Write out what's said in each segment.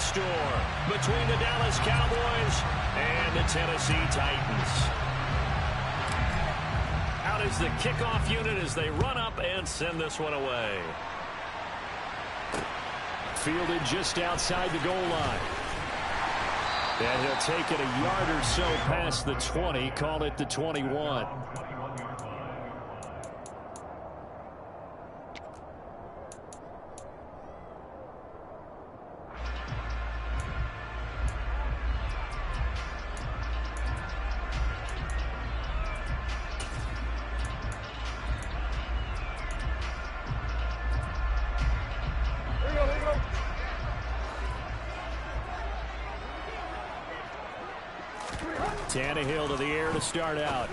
store between the Dallas Cowboys and the Tennessee Titans. Out is the kickoff unit as they run up and send this one away. Fielded just outside the goal line. And he'll take it a yard or so past the 20, call it the 21. Tannehill to the air to start out.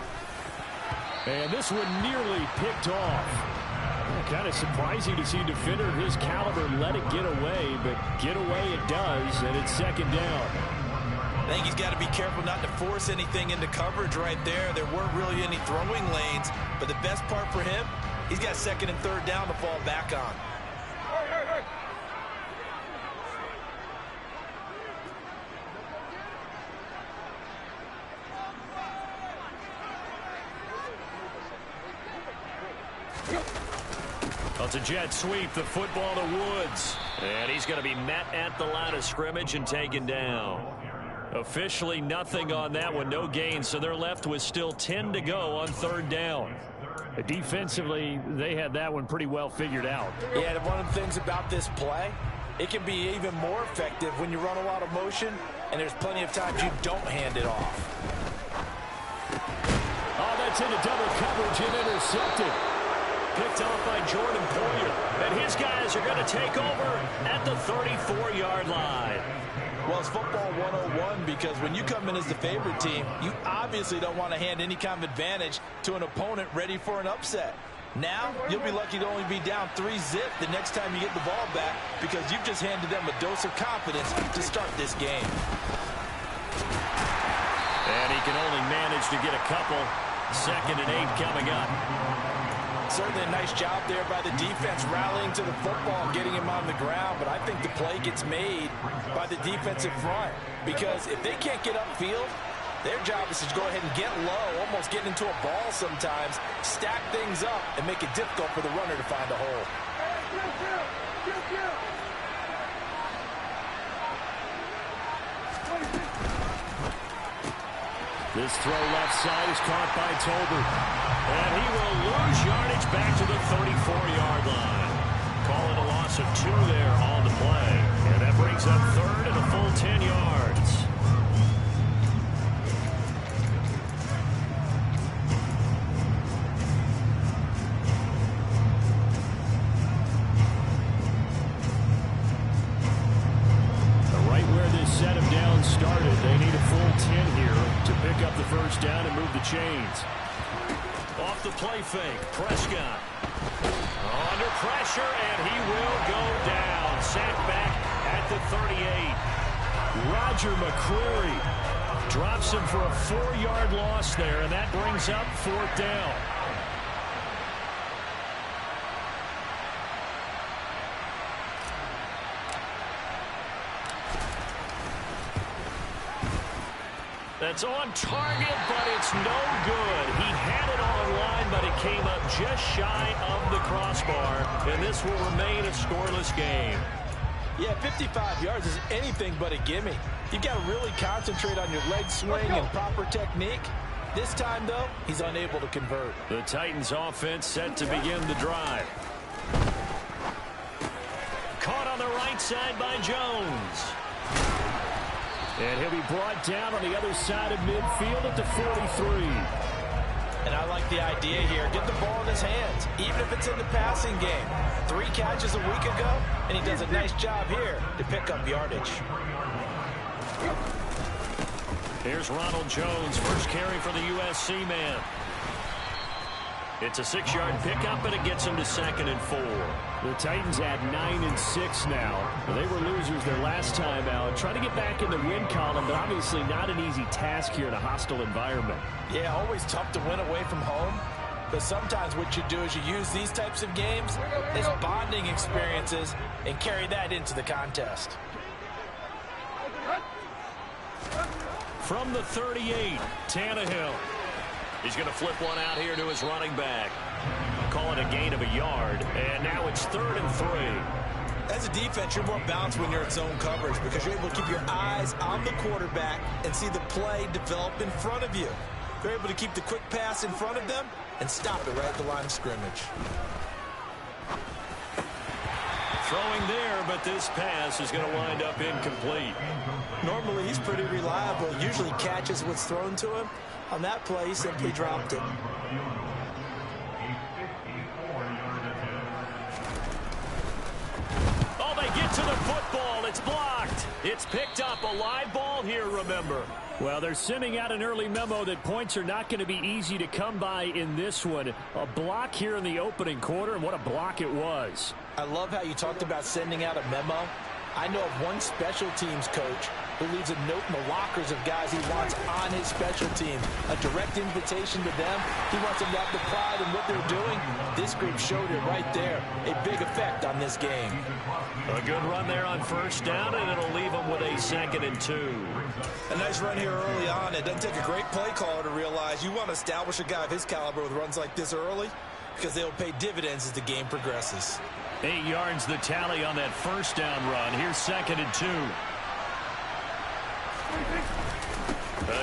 And this one nearly picked off. Kind of surprising to see a defender of his caliber let it get away, but get away it does, and it's second down. I think he's got to be careful not to force anything into coverage right there. There weren't really any throwing lanes, but the best part for him, he's got second and third down to fall back on. It's a jet sweep, the football to Woods. And he's going to be met at the line of scrimmage and taken down. Officially nothing on that one, no gain, so they're left with still 10 to go on third down. Defensively, they had that one pretty well figured out. Yeah, one of the things about this play, it can be even more effective when you run a lot of motion, and there's plenty of times you don't hand it off. Oh, that's into double coverage and intercepted. Picked off by Jordan Poyer. And his guys are going to take over at the 34-yard line. Well, it's football 101 because when you come in as the favorite team, you obviously don't want to hand any kind of advantage to an opponent ready for an upset. Now, you'll be lucky to only be down 3-0 the next time you get the ball back because you've just handed them a dose of confidence to start this game. And he can only manage to get a couple. 2nd and 8 coming up. Certainly a nice job there by the defense rallying to the football and getting him on the ground, but I think the play gets made by the defensive front because if they can't get upfield, their job is to go ahead and get low, almost get into a ball sometimes, stack things up, and make it difficult for the runner to find a hole. This throw left side is caught by Tolbert. And he will lose yardage back to the 34-yard line. Call it a loss of 2 there on the play. And that brings up third and a full 10 yards. Right where this set of downs started, they need a full 10 here to pick up the first down and move the chains. Off the play fake, Prescott. Under pressure, and he will go down. Sacked back at the 38. Roger McCreary drops him for a 4-yard loss there, and that brings up 4th down. That's on target, but it's no good. He had it on line, but it came up just shy of the crossbar, and this will remain a scoreless game. Yeah, 55 yards is anything but a gimme. You've got to really concentrate on your leg swing and proper technique. This time, though, he's unable to convert. The Titans offense set to begin the drive. Caught on the right side by Jones. And he'll be brought down on the other side of midfield at the 43. And I like the idea here. Get the ball in his hands, even if it's in the passing game. 3 catches a week ago, and he does a nice job here to pick up yardage. Here's Ronald Jones, first carry for the USC man. It's a 6-yard pickup, and it gets him to 2nd and 4. The Titans at 9-6 now. They were losers their last time out. Trying to get back in the win column, but obviously not an easy task here in a hostile environment. Yeah, always tough to win away from home. But sometimes what you do is you use these types of games as bonding experiences and carry that into the contest. From the 38, Tannehill. He's going to flip one out here to his running back. Call it a gain of a yard, and now it's 3rd and 3. As a defense, you're more balanced when you're in zone coverage because you're able to keep your eyes on the quarterback and see the play develop in front of you. You're able to keep the quick pass in front of them and stop it right at the line of scrimmage. Throwing there, but this pass is going to wind up incomplete. Normally, he's pretty reliable. Usually catches what's thrown to him. On that play, he simply dropped it. Oh, they get to the football. It's blocked. It's picked up. A live ball here, remember. Well, they're sending out an early memo that points are not going to be easy to come by in this one. A block here in the opening quarter, and what a block it was. I love how you talked about sending out a memo. I know of one special teams coach who leaves a note in the lockers of guys he wants on his special team. A direct invitation to them. He wants them to have the pride in what they're doing. This group showed it right there. A big effect on this game. A good run there on 1st down, and it'll leave them with a 2nd and 2. A nice run here early on. It doesn't take a great play caller to realize you want to establish a guy of his caliber with runs like this early because they'll pay dividends as the game progresses. 8 yards the tally on that 1st down run. Here's 2nd and 2.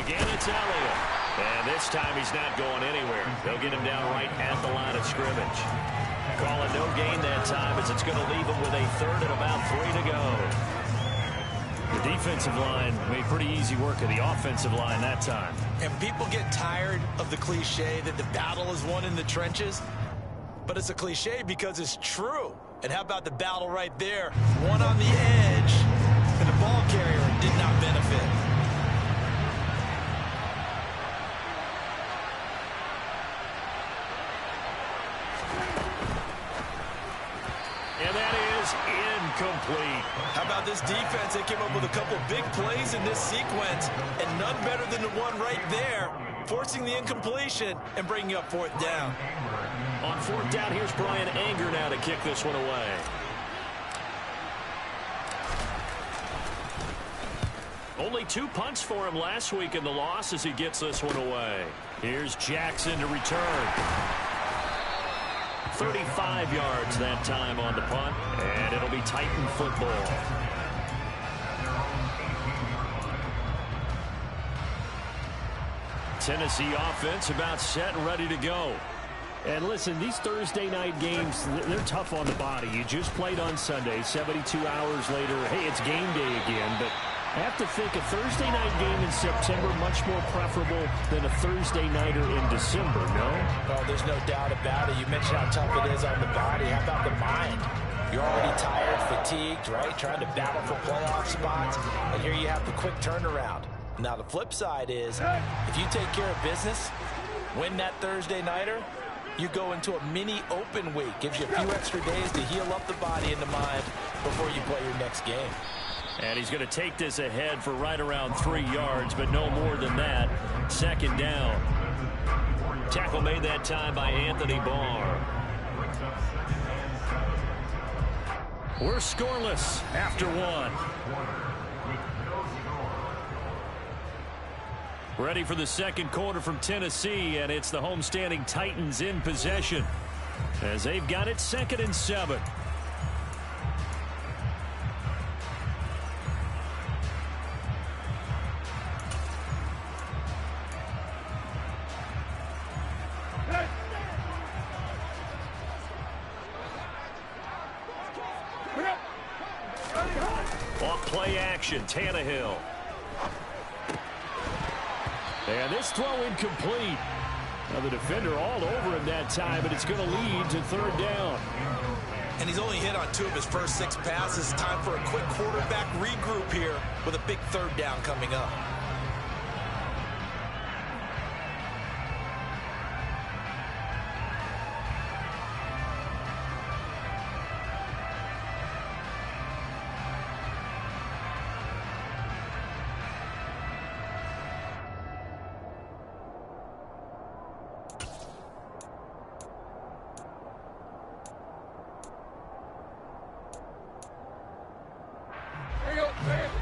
Again, it's Elliott. And this time he's not going anywhere. They'll get him down right at the line of scrimmage. Call it no gain that time as it's going to leave him with a 3rd and about 3 to go. The defensive line made pretty easy work of the offensive line that time. And people get tired of the cliche that the battle is won in the trenches. But it's a cliche because it's true. And how about the battle right there? One on the edge, and the ball carrier did not benefit. And that is incomplete. How about this defense? They came up with a couple big plays in this sequence, and none better than the one right there, forcing the incompletion and bringing up 4th down. On 4th down, here's Brian Anger now to kick this one away. Only 2 punts for him last week in the loss as he gets this one away. Here's Jackson to return. 35 yards that time on the punt, and it'll be Titan football. Tennessee offense about set and ready to go. And listen, these Thursday night games, they're tough on the body. You just played on Sunday, 72 hours later. Hey, it's game day again, but I have to think a Thursday night game in September much more preferable than a Thursday nighter in December, no? Oh, there's no doubt about it. You mentioned how tough it is on the body. How about the mind? You're already tired, fatigued, right? Trying to battle for playoff spots. And here you have the quick turnaround. Now, the flip side is, if you take care of business, win that Thursday nighter, you go into a mini open week. Gives you a few extra days to heal up the body and the mind before you play your next game. And he's going to take this ahead for right around 3 yards, but no more than that. 2nd down. Tackle made that time by Anthony Barr. We're scoreless after 1. Ready for the 2nd quarter from Tennessee, and it's the homestanding Titans in possession as they've got it 2nd and 7. Off play action, Tannehill. And this throw incomplete. Now the defender all over him that time, but it's going to lead to 3rd down. And he's only hit on 2 of his first 6 passes. Time for a quick quarterback regroup here with a big 3rd down coming up.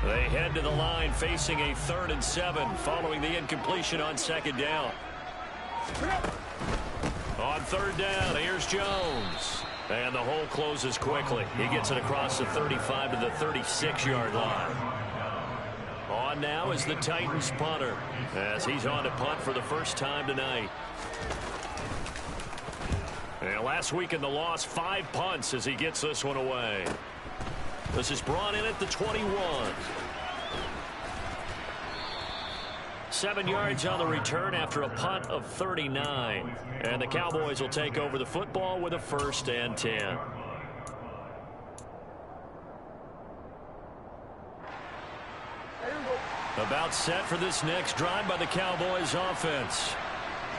They head to the line facing a 3rd and 7 following the incompletion on 2nd down. On 3rd down, here's Jones. And the hole closes quickly. He gets it across the 35 to the 36-yard line. On now is the Titans punter as he's on to punt for the first time tonight. And last week in the loss, 5 punts as he gets this one away. This is brought in at the 21. 7 yards on the return after a punt of 39. And the Cowboys will take over the football with a 1st and 10. About set for this next drive by the Cowboys offense.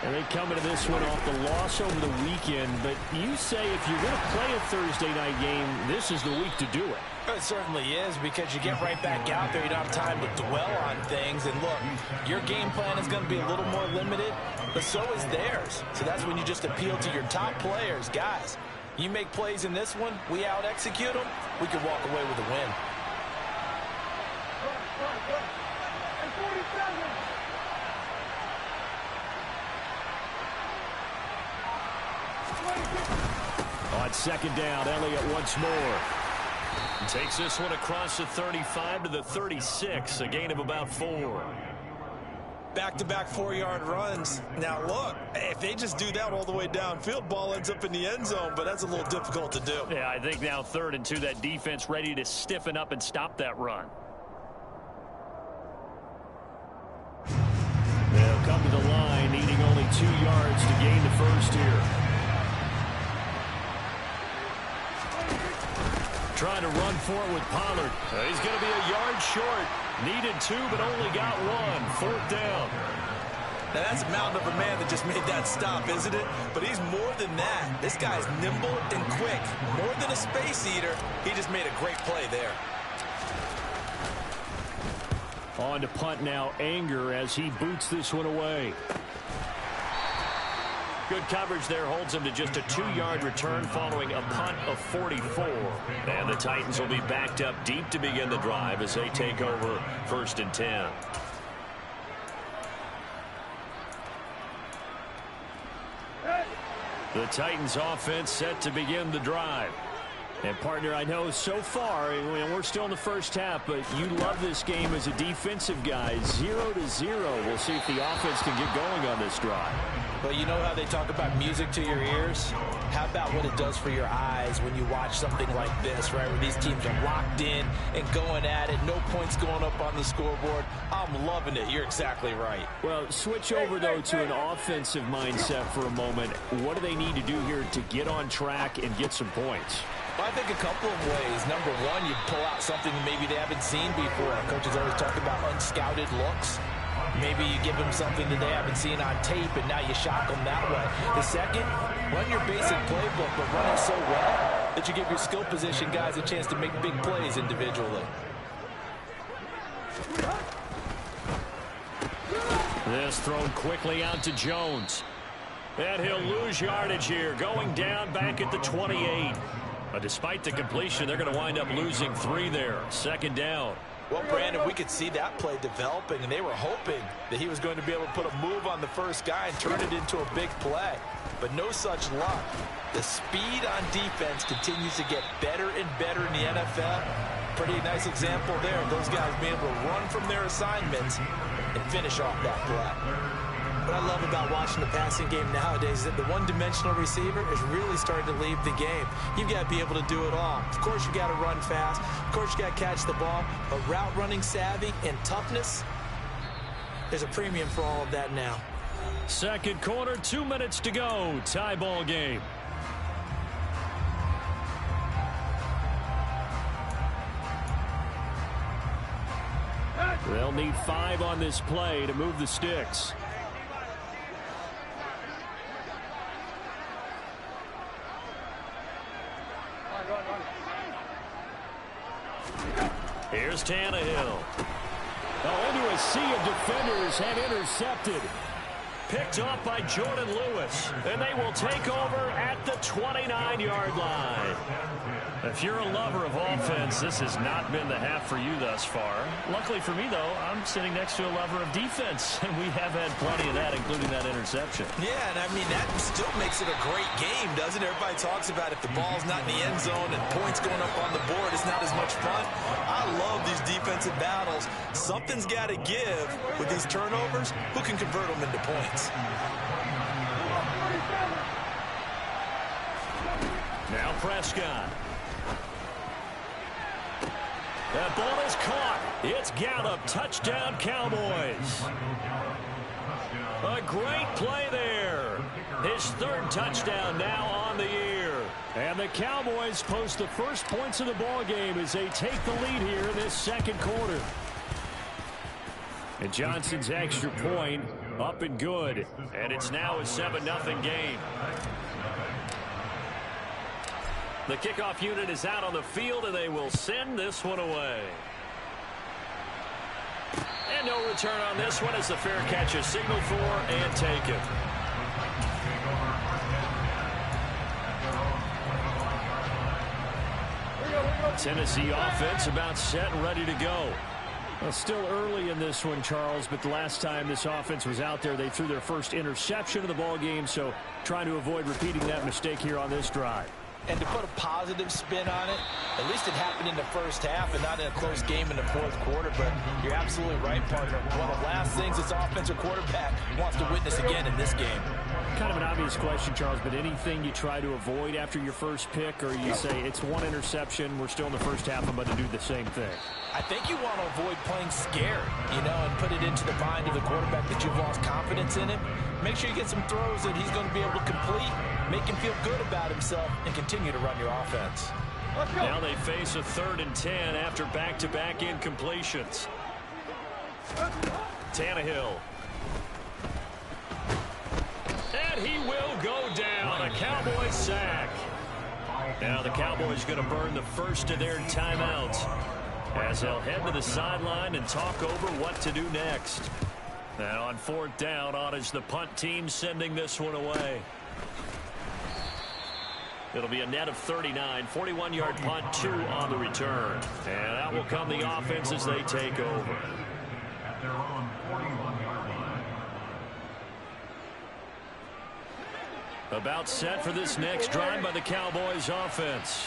And they come into this one off the loss over the weekend. But you say if you're going to play a Thursday night game, this is the week to do it. It certainly is, because you get right back out there. You don't have time to dwell on things. And look, your game plan is going to be a little more limited, but so is theirs. So that's when you just appeal to your top players. Guys, you make plays in this one, we out-execute them, we can walk away with a win. On 2nd down, Elliott once more. Takes this one across the 35 to the 36, a gain of about 4. Back-to-back 4-yard runs. Now, look, if they just do that all the way downfield, ball ends up in the end zone, but that's a little difficult to do. Yeah, I think now 3rd and 2, that defense ready to stiffen up and stop that run. They'll come to the line, needing only 2 yards to gain the first here. Trying to run for it with Pollard. He's going to be a yard short. Needed 2, but only got 1. 4th down. Now, that's a mountain of a man that just made that stop, isn't it? But he's more than that. This guy's nimble and quick. More than a space eater, he just made a great play there. On to punt now, Anger, as he boots this one away. Good coverage there holds him to just a 2-yard return following a punt of 44. And the Titans will be backed up deep to begin the drive as they take over 1st and 10. The Titans offense set to begin the drive. And, partner, I know so far, we're still in the first half, but you love this game as a defensive guy. 0-0. We'll see if the offense can get going on this drive. But you know how they talk about music to your ears? How about what it does for your eyes when you watch something like this, right, where these teams are locked in and going at it, no points going up on the scoreboard? I'm loving it. You're exactly right. Well, switch over, though, to an offensive mindset for a moment. What do they need to do here to get on track and get some points? Well, I think a couple of ways. Number one, you pull out something maybe they haven't seen before. Coaches always talk about unscouted looks. Maybe you give them something that they haven't seen on tape, and now you shock them that way. The second, run your basic playbook, but run it so well that you give your skill position guys a chance to make big plays individually. This thrown quickly out to Jones. And he'll lose yardage here, going down back at the 28. But despite the completion, they're going to wind up losing 3 there. 2nd down. Well, Brandon, we could see that play developing, and they were hoping that he was going to be able to put a move on the first guy and turn it into a big play. But no such luck. The speed on defense continues to get better and better in the NFL. Pretty nice example there of those guys being able to run from their assignments and finish off that play. What I love about watching the passing game nowadays is that the one-dimensional receiver is really starting to leave the game. You've got to be able to do it all. Of course, you got to run fast. Of course, you got to catch the ball. But route running savvy and toughness, there's a premium for all of that now. 2nd quarter, 2 minutes to go. Tie ball game. They'll need 5 on this play to move the sticks. Here's Tannehill. Oh, into a sea of defenders and intercepted. picked off by Jordan Lewis. And they will take over at the 29-yard line. If you're a lover of offense, this has not been the half for you thus far. Luckily for me, though, I'm sitting next to a lover of defense, and we have had plenty of that, including that interception. Yeah, and I mean, that still makes it a great game, doesn't it? Everybody talks about if the ball's not in the end zone and points going up on the board, it's not as much fun. I love these defensive battles. Something's got to give with these turnovers. Who can convert them into points? Now Prescott. That ball is caught. It's Gallup. Touchdown, Cowboys. A great play there. His third touchdown now on the year. And the Cowboys post the first points of the ball game as they take the lead here in this second quarter. And Johnson's extra point up and good. And it's now a 7-0 game. The kickoff unit is out on the field, and they will send this one away. And no return on this one as the fair catch is signaled for and taken. Tennessee offense about set and ready to go. Well, still early in this one, Charles, but the last time this offense was out there, they threw their first interception of the ball game, so trying to avoid repeating that mistake here on this drive. And to put a positive spin on it, at least it happened in the first half and not in a close game in the fourth quarter. But you're absolutely right, partner. One of the last things this offensive quarterback wants to witness again in this game. Kind of an obvious question, Charles, but anything you try to avoid after your first pick, or you say it's one interception, we're still in the first half, I'm going to do the same thing? I think you want to avoid playing scared, and put it into the mind of the quarterback that you've lost confidence in him. Make sure you get some throws that he's going to be able to complete, make him feel good about himself, and continue to run your offense. Now they face a 3rd and 10 after back-to-back incompletions. Tannehill. And he will go down. A Cowboys sack. Now the Cowboys going to burn the first of their timeouts as they'll head to the sideline and talk over what to do next. Now on 4th down, on is the punt team sending this one away. It'll be a net of 39, 41-yard punt, 2 on the return. And out will come the offense as they take over. About set for this next drive by the Cowboys offense.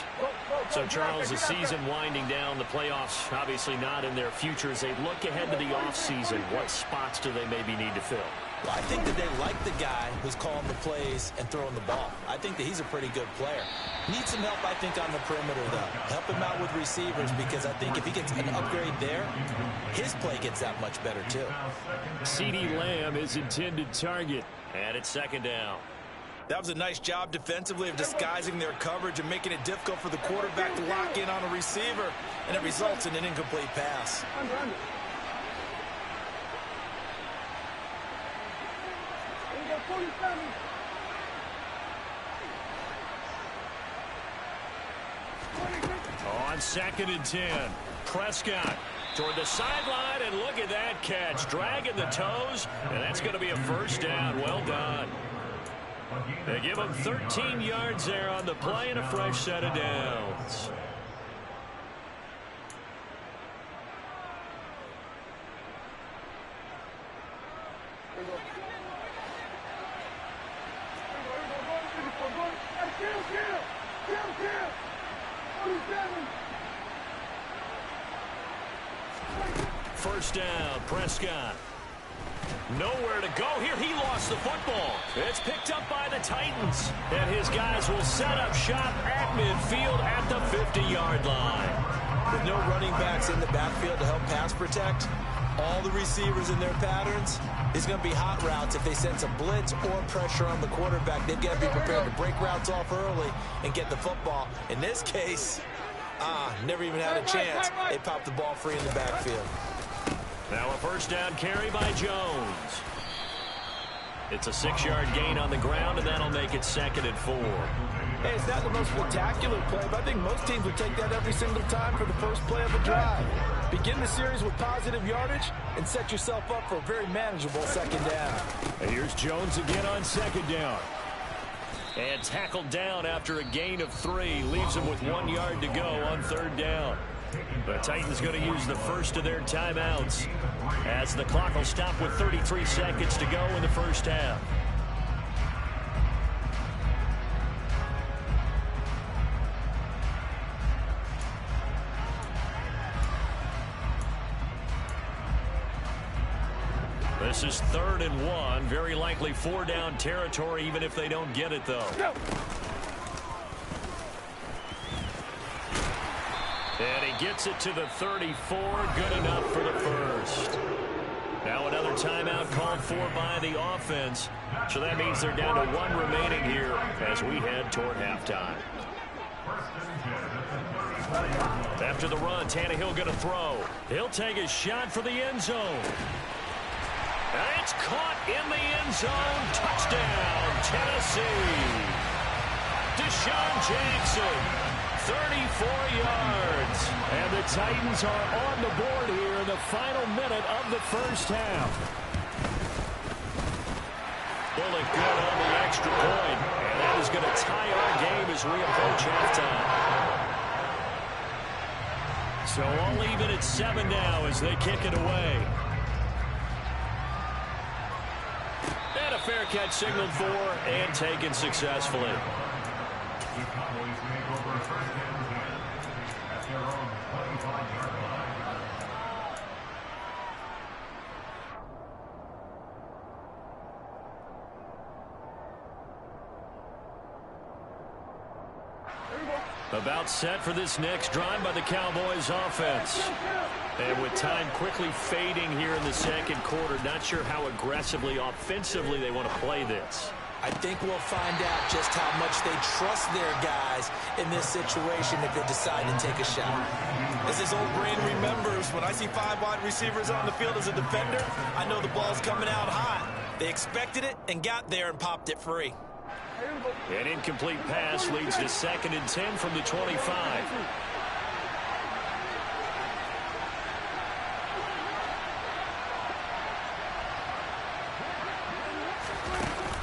So, Charles, the season winding down, the playoffs obviously not in their future. As they look ahead to the offseason, what spots do they maybe need to fill? Well, I think that they like the guy who's calling the plays and throwing the ball. I think that he's a pretty good player. Needs some help, I think, on the perimeter, though. Help him out with receivers, because I think if he gets an upgrade there, his play gets that much better, too. CeeDee Lamb is intended target, and it's 2nd down. That was a nice job defensively of disguising their coverage and making it difficult for the quarterback to lock in on a receiver, and it results in an incomplete pass. On 2nd and 10, Prescott toward the sideline, and look at that catch. Dragging the toes, and that's going to be a 1st down. Well done. They give him 13 yards there on the play and a fresh set of downs. First down, Prescott. Nowhere to go here. He lost the football. It's picked up by the Titans. And his guys will set up shop at midfield at the 50-yard line. With no running backs in the backfield to help pass protect, all the receivers in their patterns is going to be hot routes. If they sense a blitz or pressure on the quarterback, they've got to be prepared to break routes off early and get the football. In this case, never even had a chance. They popped the ball free in the backfield. Now a 1st down carry by Jones. It's a 6-yard gain on the ground, and that'll make it 2nd and 4. Hey, it's not the most spectacular play, but I think most teams would take that every single time for the first play of the drive. Begin the series with positive yardage and set yourself up for a very manageable second down. And here's Jones again on second down. And tackled down after a gain of 3. Leaves him with 1 yard to go on third down. The Titans going to use the first of their timeouts as the clock will stop with 33 seconds to go in the first half. This is 3rd and 1. Very likely 4-down territory, even if they don't get it, though. Go. And he gets it to the 34. Good enough for the first. Now another timeout called for by the offense. So that means they're down to 1 remaining here as we head toward halftime. After the run, Tannehill going to throw. He'll take a shot for the end zone. And it's caught in the end zone. Touchdown, Tennessee. Deshaun Jackson, 34 yards. And the Titans are on the board here in the final minute of the first half. Bullet good on the extra point. And that is going to tie our game as we approach halftime. So I'll leave it at 7 now as they kick it away. And a fair catch signaled for and taken successfully. The Cowboys make over first down at their own 25-yard line. About set for this next drive by the Cowboys offense. And with time quickly fading here in the second quarter, not sure how aggressively, offensively they want to play this. I think we'll find out just how much they trust their guys in this situation if they decide to take a shot. As his old brain remembers, when I see 5 wide receivers on the field as a defender, I know the ball's coming out hot. They expected it and got there and popped it free. An incomplete pass leads to 2nd and 10 from the 25.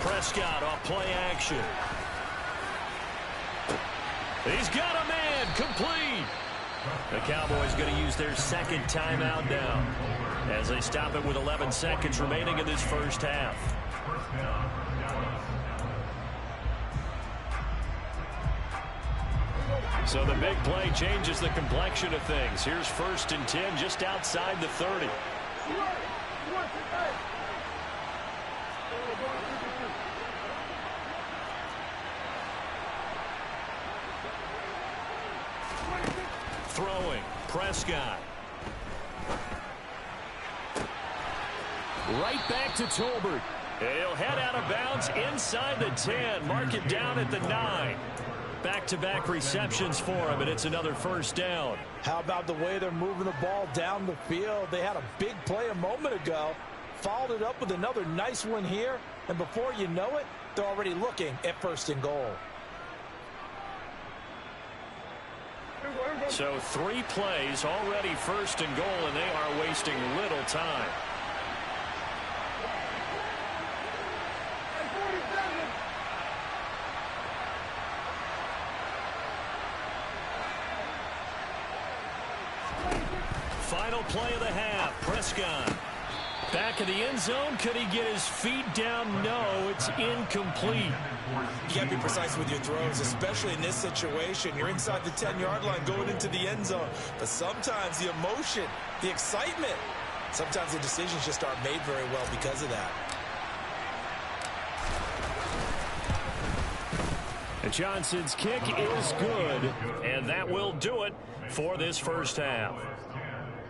Prescott off play action. He's got a man, complete. The Cowboys going to use their 2nd timeout now as they stop it with 11 seconds remaining in this first half. So the big play changes the complexion of things. Here's 1st and 10 just outside the 30. Throwing, Prescott. Right back to Tolbert. He'll head out of bounds inside the 10. Mark it down at the 9. Back-to-back receptions for him, and it's another first down. How about the way they're moving the ball down the field? They had a big play a moment ago, followed it up with another nice one here, and before you know it, they're already looking at 1st and goal. So 3 plays already 1st and goal, and they are wasting little time. Final play of the half. Prescott. Back in the end zone. Could he get his feet down? No, it's incomplete. You got to be precise with your throws, especially in this situation. You're inside the 10-yard line going into the end zone. But sometimes the emotion, the excitement, sometimes the decisions just aren't made very well because of that. And Johnson's kick is good, and that will do it for this first half.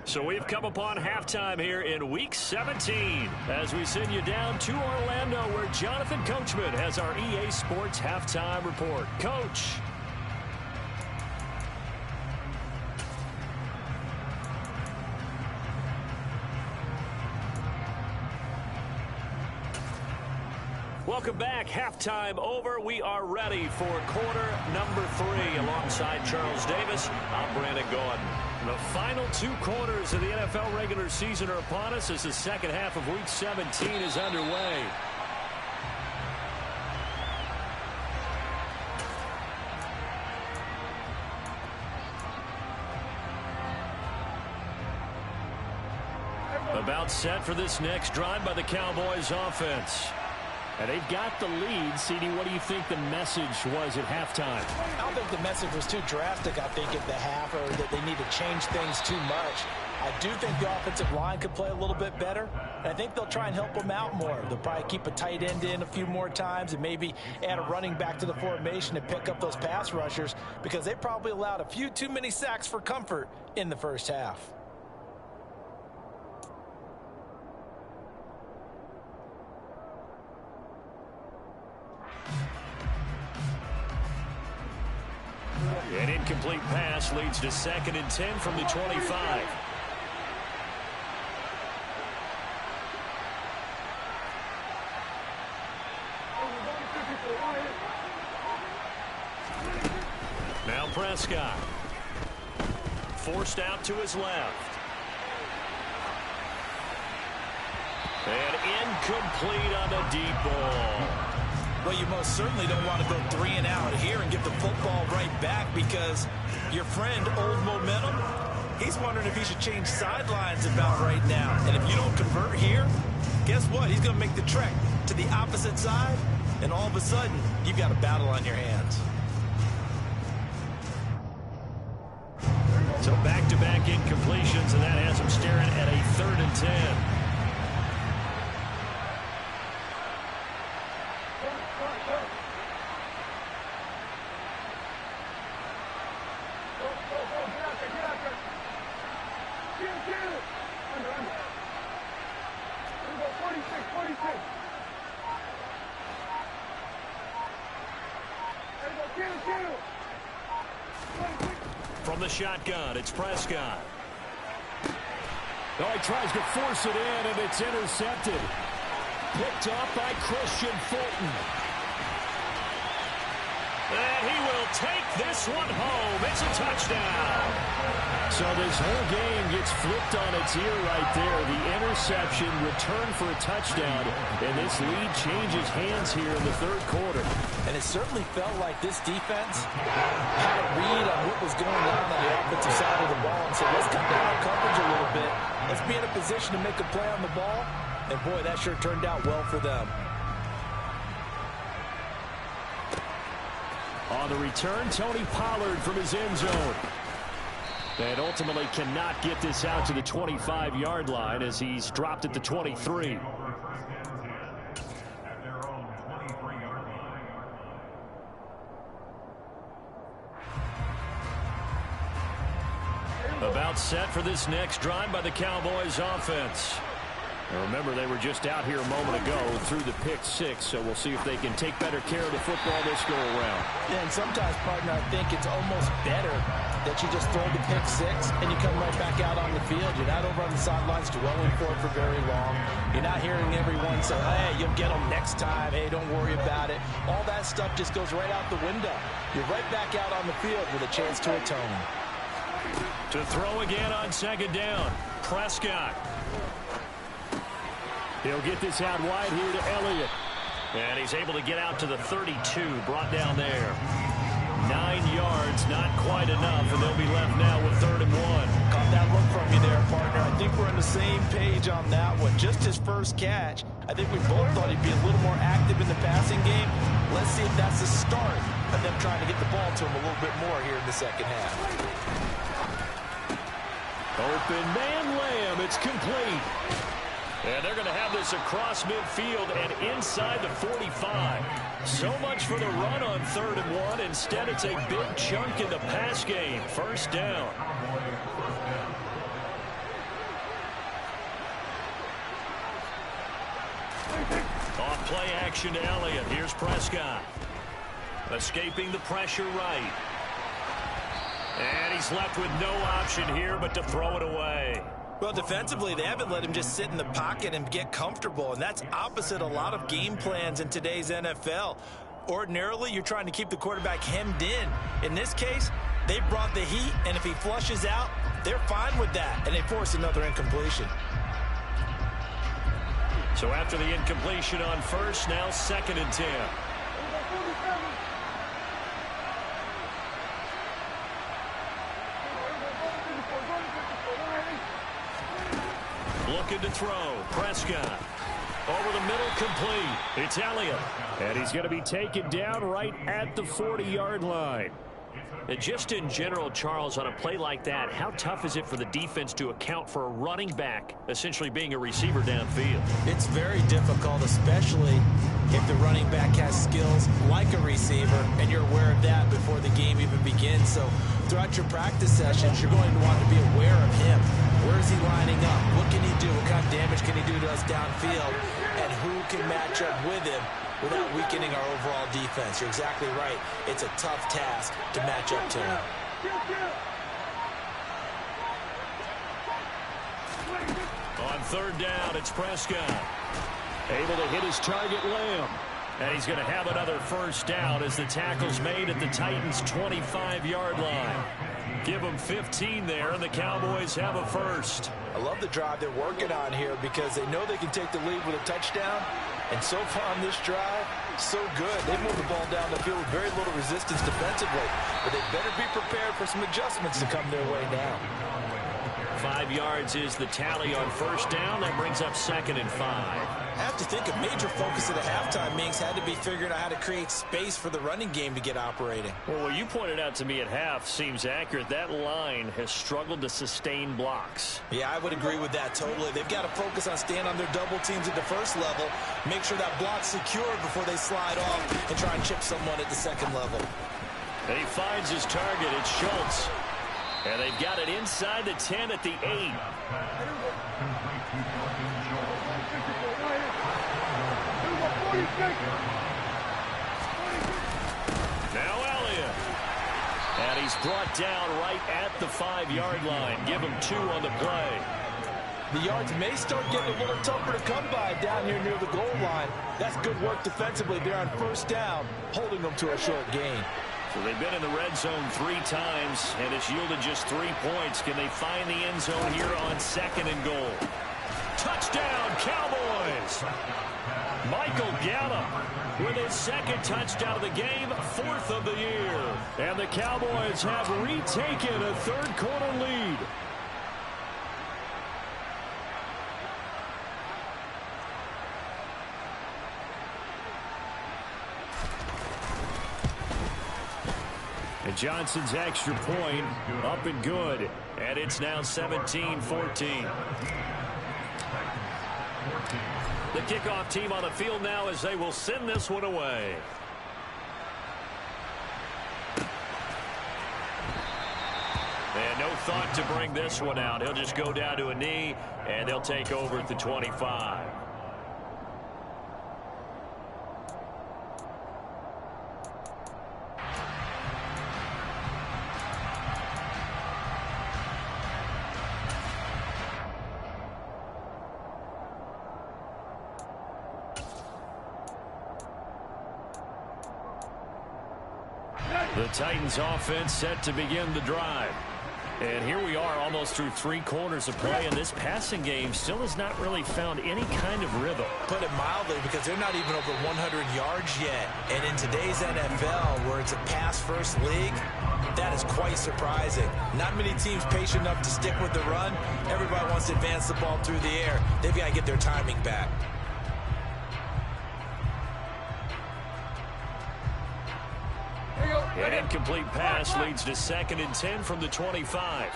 So we've come upon halftime here in Week 17 as we send you down to Orlando where Jonathan Coachman has our EA Sports Halftime Report. Coach. Welcome back. Halftime over. We are ready for quarter number 3 alongside Charles Davis. I'm Brandon Gordon. The final 2 quarters of the NFL regular season are upon us as the second half of Week 17 is underway. About set for this next drive by the Cowboys offense. And they've got the lead. CD, what do you think the message was at halftime? I don't think the message was too drastic, I think, at the half, or that they need to change things too much. I do think the offensive line could play a little bit better, and I think they'll try and help them out more. They'll probably keep a tight end in a few more times and maybe add a running back to the formation and pick up those pass rushers, because they probably allowed a few too many sacks for comfort in the first half. An incomplete pass leads to 2nd and 10 from the 25. Now Prescott. Forced out to his left. And incomplete on the deep ball. Well, you most certainly don't want to go 3 and out here and get the football right back, because your friend, Old Momentum, he's wondering if he should change sidelines about right now. And if you don't convert here, guess what? He's going to make the trek to the opposite side, and all of a sudden, you've got a battle on your hands. So back-to-back incompletions, and that has him staring at a 3rd and 10. From the shotgun, it's Prescott. Oh, he tries to force it in, and it's intercepted. Picked off by Christian Fulton. And he will take this one home. It's a touchdown. So this whole game gets flipped on its ear right there. The interception, return for a touchdown, and this lead changes hands here in the 3rd quarter. And it certainly felt like this defense had a read on what was going on the offensive side of the ball and said, let's cut down our coverage a little bit. Let's be in a position to make a play on the ball. And, boy, that sure turned out well for them. On the return, Tony Pollard from his end zone. And ultimately cannot get this out to the 25-yard line as he's dropped at the 23. About set for this next drive by the Cowboys offense. And remember, they were just out here a moment ago through the pick 6, so we'll see if they can take better care of the football this go around. Yeah, and sometimes, partner, I think it's almost better that you just throw the pick 6 and you come right back out on the field. You're not over on the sidelines dwelling for it for very long. You're not hearing everyone say, hey, you'll get them next time. Hey, don't worry about it. All that stuff just goes right out the window. You're right back out on the field with a chance to atone. To throw again on 2nd down, Prescott. He'll get this out wide here to Elliott. And he's able to get out to the 32, brought down there. 9 yards, not quite enough, and they'll be left now with 3rd and 1. Caught that look from you there, partner. I think we're on the same page on that one. Just his first catch. I think we both thought he'd be a little more active in the passing game. Let's see if that's the start of them trying to get the ball to him a little bit more here in the second half. Open man Lamb, it's complete. And they're going to have this across midfield and inside the 45. So much for the run on 3rd and 1. Instead, it's a big chunk in the pass game. 1st down. Off play action to Elliott. Here's Prescott. Escaping the pressure right. And he's left with no option here but to throw it away. Well, defensively, they haven't let him just sit in the pocket and get comfortable, and that's opposite a lot of game plans in today's NFL. Ordinarily, you're trying to keep the quarterback hemmed in. In this case, They brought the heat, and if he flushes out, they're fine with that, and they force another incompletion. So after the incompletion on first, now 2nd and 10. Looking to throw. Prescott. Over the middle, complete. It's Elliott. And he's going to be taken down right at the 40-yard line. And just in general, Charles, on a play like that, how tough is it for the defense to account for a running back essentially being a receiver downfield? It's very difficult, especially if the running back has skills like a receiver, and you're aware of that before the game even begins. So throughout your practice sessions, you're going to want to be aware of him. Where is he lining up? What can he do? What kind of damage can he do to us downfield? And who can match up with him without weakening our overall defense? You're exactly right. It's a tough task to match up to him. On 3rd down, it's Prescott. Able to hit his target, Lamb. And he's going to have another 1st down as the tackle's made at the Titans' 25-yard line. Give them 15 there, and the Cowboys have a 1st. I love the drive they're working on here because they know they can take the lead with a touchdown. And so far on this drive, so good. They moved the ball down the field with very little resistance defensively. But they better be prepared for some adjustments to come their way now. 5 yards is the tally on 1st down. That brings up 2nd and 5. I have to think a major focus of the halftime meetings had to be figuring out how to create space for the running game to get operating. Well, what you pointed out to me at half seems accurate. That line has struggled to sustain blocks. Yeah, I would agree with that totally. They've got to focus on staying on their double teams at the 1st level, make sure that block's secured before they slide off and try and chip someone at the 2nd level. And he finds his target. It's Schultz. And they've got it inside the 10 at the 8. Now Elliott. And he's brought down right at the 5-yard line. Give him 2 on the play. The yards may start getting a little tougher to come by down here near the goal line. That's good work defensively there on 1st down, holding them to a short gain. So they've been in the red zone 3 times, and it's yielded just 3 points. Can they find the end zone here on 2nd and goal? Touchdown, Cowboys! Michael Gallup with his 2nd touchdown of the game, 4th of the year. And the Cowboys have retaken a 3rd quarter lead. And Johnson's extra point up and good. And it's now 17-14. The kickoff team on the field now as they will send this one away. And no thought to bring this one out. He'll just go down to a knee, and they'll take over at the 25. The Titans offense set to begin the drive. And here we are almost through 3 quarters of play, and this passing game still has not really found any kind of rhythm. Put it mildly, because they're not even over 100 yards yet. And in today's NFL, where it's a pass-first league, that is quite surprising. Not many teams patient enough to stick with the run. Everybody wants to advance the ball through the air. They've got to get their timing back. An incomplete pass leads to 2nd and 10 from the 25.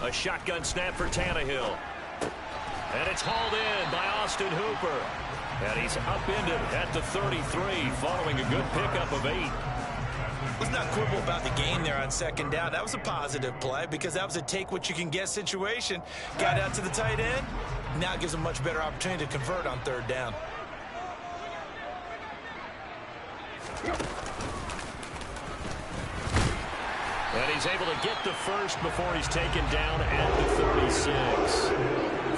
A shotgun snap for Tannehill. And it's hauled in by Austin Hooper. And he's upended at the 33 following a good pickup of 8. Let's not quibble about the game there on 2nd down. That was a positive play because that was a take-what-you-can-get situation. Got out to the tight end. Now it gives them a much better opportunity to convert on 3rd down. And he's able to get the 1st before he's taken down at the 36.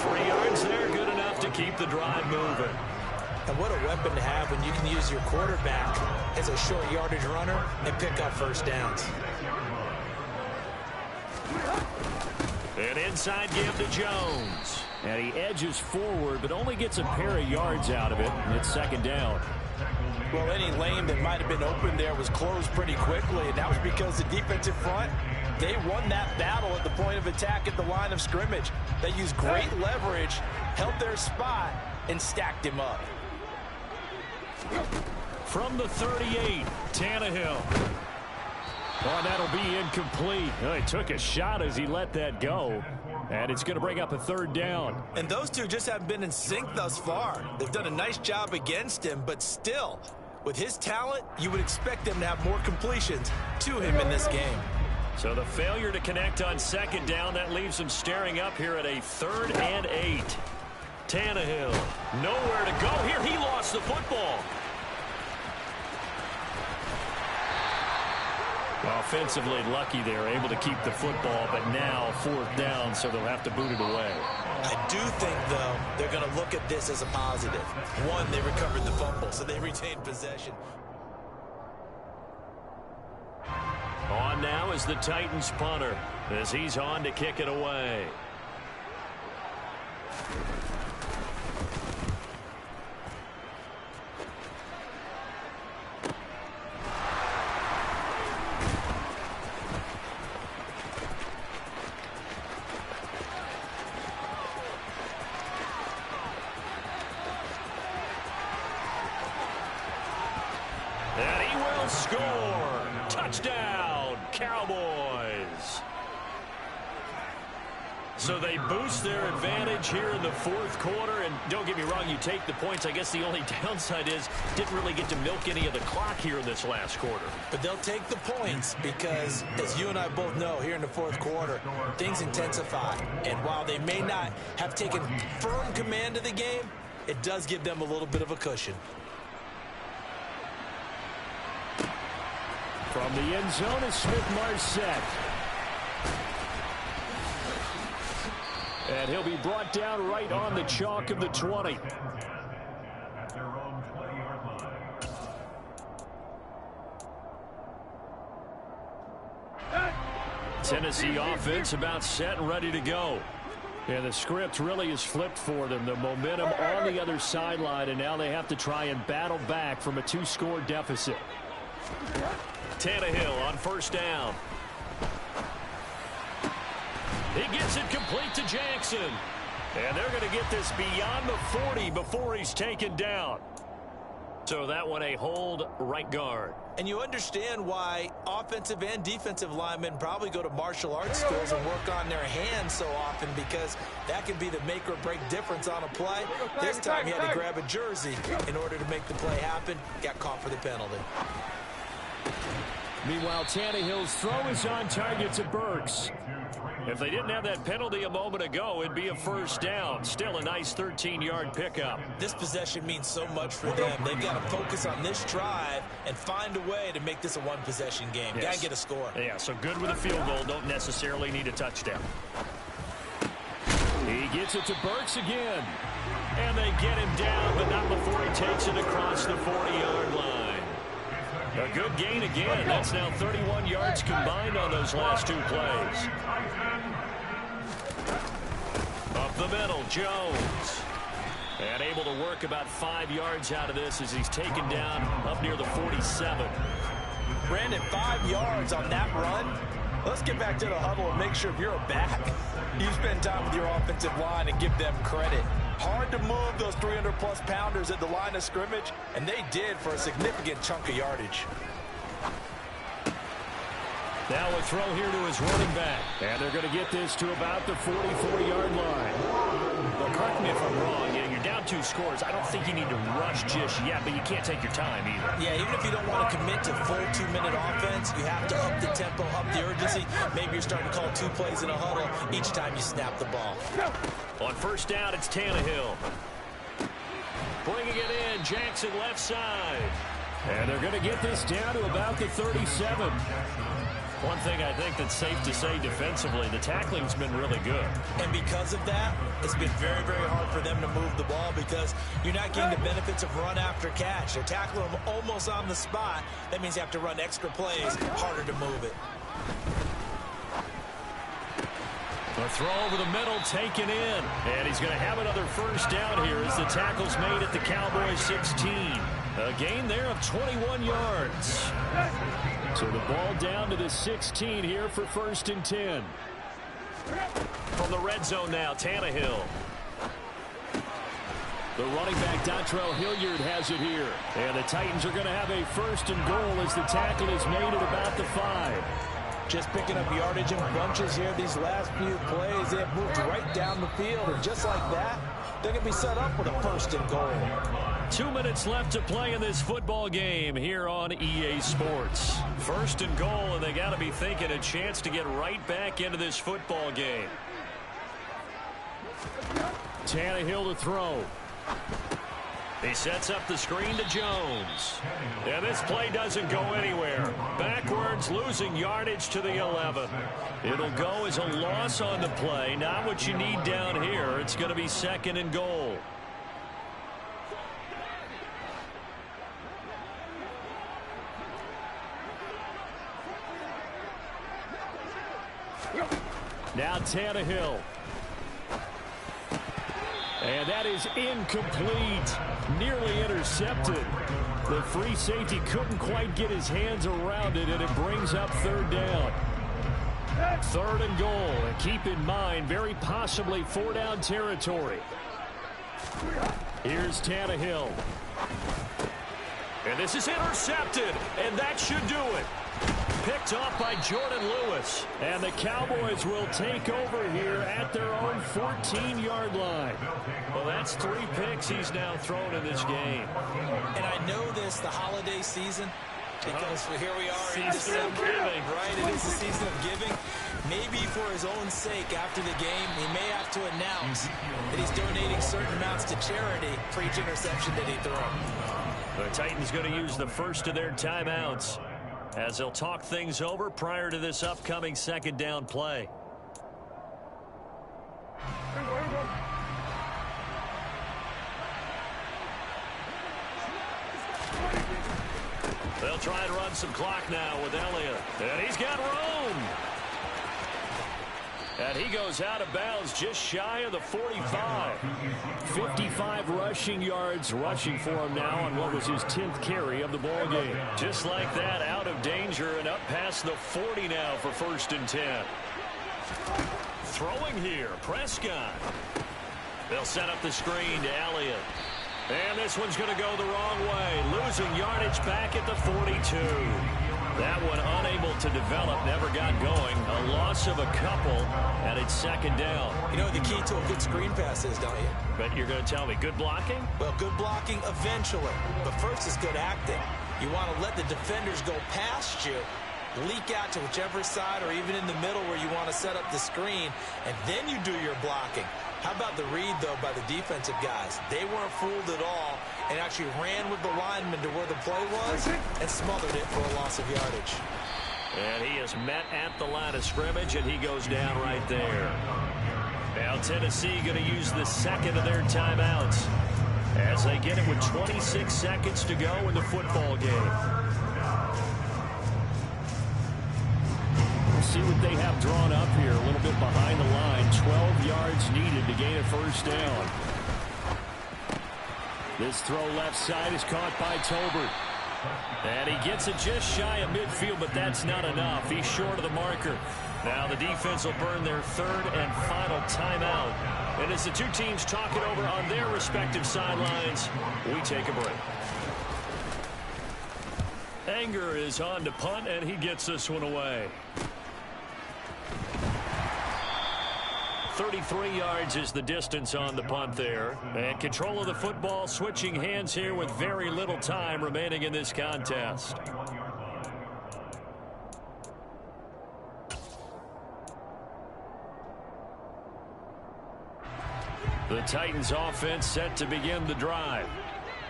3 yards there, good enough to keep the drive moving. And what a weapon to have when you can use your quarterback as a short yardage runner and pick up first downs. An inside give to Jones. And he edges forward, but only gets a pair of yards out of it. And it's second down. Well, any lane that might have been open there was closed pretty quickly, and that was because the defensive front, they won that battle at the point of attack at the line of scrimmage. They used great leverage, held their spot, and stacked him up. From the 38, Tannehill. Oh, that'll be incomplete. Oh, he took a shot as he let that go. And it's going to bring up a third down. And those two just haven't been in sync thus far. They've done a nice job against him, but still, with his talent, you would expect them to have more completions to him in this game. So the failure to connect on second down, that leaves him staring up here at a 3rd and 8. Tannehill, nowhere to go here. He lost the football. Offensively lucky they're able to keep the football, but now 4th down, so they'll have to boot it away. I do think, though, they're going to look at this as a positive. One, they recovered the fumble, so they retained possession. On now is the Titans punter as he's on to kick it away. And he will score. Touchdown, Cowboys. So they boost their advantage here in the 4th quarter. And don't get me wrong, you take the points. I guess the only downside is didn't really get to milk any of the clock here in this last quarter. But they'll take the points because, as you and I both know, here in the 4th quarter, things intensify. And while they may not have taken firm command of the game, it does give them a little bit of a cushion. From the end zone is Smith-Marset. And he'll be brought down right on the chalk of the 20. At their own 20-yard line. Tennessee offense about set and ready to go. And the script really is flipped for them. The momentum on the other sideline, and now they have to try and battle back from a 2-score deficit. Tannehill on 1st down. He gets it complete to Jackson. And they're going to get this beyond the 40 before he's taken down. So that one a hold right guard. And you understand why offensive and defensive linemen probably go to martial arts schools and work on their hands so often, because that can be the make or break difference on a play. This time he had to grab a jersey in order to make the play happen. Got caught for the penalty. Meanwhile, Tannehill's throw is on target to Burks. If they didn't have that penalty a moment ago, it'd be a 1st down. Still a nice 13-yard pickup. This possession means so much for them. They've got to focus on this drive and find a way to make this a one-possession game. Yes. Got to get a score. Yeah, so good with a field goal. Don't necessarily need a touchdown. He gets it to Burks again. And they get him down, but not before he takes it across the 40-yard line. A good gain again. That's now 31 yards combined on those last 2 plays. Up the middle, Jones. And able to work about 5 yards out of this as he's taken down up near the 47. Brandon, 5 yards on that run. Let's get back to the huddle and make sure if you're a back, you spend time with your offensive line and give them credit. Hard to move those 300-plus pounders at the line of scrimmage, and they did for a significant chunk of yardage. Now a throw here to his running back. And they're going to get this to about the 44-yard line. Well, correct me if I'm wrong. You're down 2 scores. I don't think you need to rush just yet, but you can't take your time either. Yeah, even if you don't want to commit to full 2-minute offense, you have to up the tempo, up the urgency. Maybe you're starting to call 2 plays in a huddle each time you snap the ball. On 1st down, it's Tannehill. Bringing it in, Jackson left side. And they're going to get this down to about the 37. One thing I think that's safe to say defensively, the tackling's been really good. And because of that, it's been very, very hard for them to move the ball because you're not getting the benefits of run after catch. They're tackling them almost on the spot. That means you have to run extra plays, harder to move it. A throw over the middle taken in. And he's going to have another first down here as the tackle's made at the Cowboys 16. A gain there of 21 yards. So the ball down to the 16 here for 1st and 10. From the red zone now, Tannehill. The running back, Dontrell Hilliard, has it here. And the Titans are going to have a 1st and goal as the tackle is made at about the 5. Just picking up yardage in bunches here these last few plays. They have moved right down the field, and just like that, they're going to be set up with a 1st and goal. 2 minutes left to play in this football game here on EA Sports. 1st and goal, and they got to be thinking a chance to get right back into this football game. Tannehill to throw. He sets up the screen to Jones. And this play doesn't go anywhere. Backwards, losing yardage to the 11. It'll go as a loss on the play. Not what you need down here. It's going to be 2nd and goal. Now Tannehill. And that is incomplete. Nearly intercepted. The free safety couldn't quite get his hands around it, and it brings up 3rd down. 3rd and goal. And keep in mind, very possibly 4-down territory. Here's Tannehill. And this is intercepted, and that should do it. Picked off by Jordan Lewis. And the Cowboys will take over here at their own 14-yard line. Well, that's 3 picks he's now thrown in this game. And I know this, the holiday season, because here we are in December, right? It is the season of giving. Maybe for his own sake, after the game, he may have to announce that he's donating certain amounts to charity for each interception that he throws. The Titans going to use the first of their timeouts as they'll talk things over prior to this upcoming 2nd down play. They'll try and run some clock now with Elliott. And he's got room. And he goes out of bounds just shy of the 45. 55 rushing yards rushing for him now on what was his 10th carry of the ball game. Just like that, out of danger and up past the 40 now for 1st and 10. Throwing here, Prescott. They'll set up the screen to Elliott. And this one's going to go the wrong way. Losing yardage back at the 42. That one unable to develop, never got going. A loss of a couple, and it's 2nd down. You know what the key to a good screen pass is, don't you? But you're going to tell me, good blocking? Well, good blocking eventually. But first is good acting. You want to let the defenders go past you, leak out to whichever side or even in the middle where you want to set up the screen, and then you do your blocking. How about the read, though, by the defensive guys? They weren't fooled at all and actually ran with the lineman to where the play was and smothered it for a loss of yardage. And he is met at the line of scrimmage, and he goes down right there. Now Tennessee going to use the 2nd of their timeouts as they get it with 26 seconds to go in the football game. See what they have drawn up here, a little bit behind the line. 12 yards needed to gain a 1st down. This throw left side is caught by Tolbert. And he gets it just shy of midfield, but that's not enough. He's short of the marker. Now the defense will burn their 3rd and final timeout. And as the two teams talk it over on their respective sidelines, we take a break. Anger is on to punt, and he gets this one away. 33 yards is the distance on the punt there. And control of the football, switching hands here with very little time remaining in this contest. The Titans offense set to begin the drive.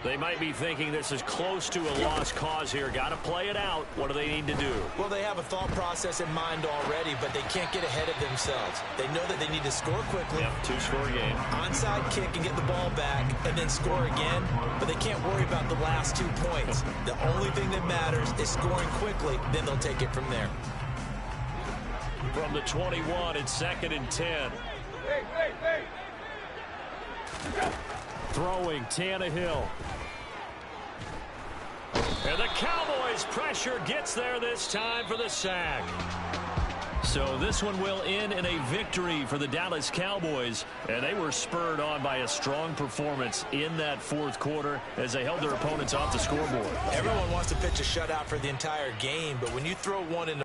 They might be thinking this is close to a lost cause here. Got to play it out. What do they need to do? Well, they have a thought process in mind already, but they can't get ahead of themselves. They know that they need to score quickly. Yep, two-score game. Onside kick and get the ball back and then score again, but they can't worry about the last 2 points. The only thing that matters is scoring quickly, then they'll take it from there. From the 21, it's 2nd and 10. Throwing Tannehill. And the Cowboys pressure gets there this time for the sack. So this one will end in a victory for the Dallas Cowboys. And they were spurred on by a strong performance in that 4th quarter as they held their opponents off the scoreboard. Everyone wants to pitch a shutout for the entire game, but when you throw one in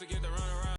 to get the run.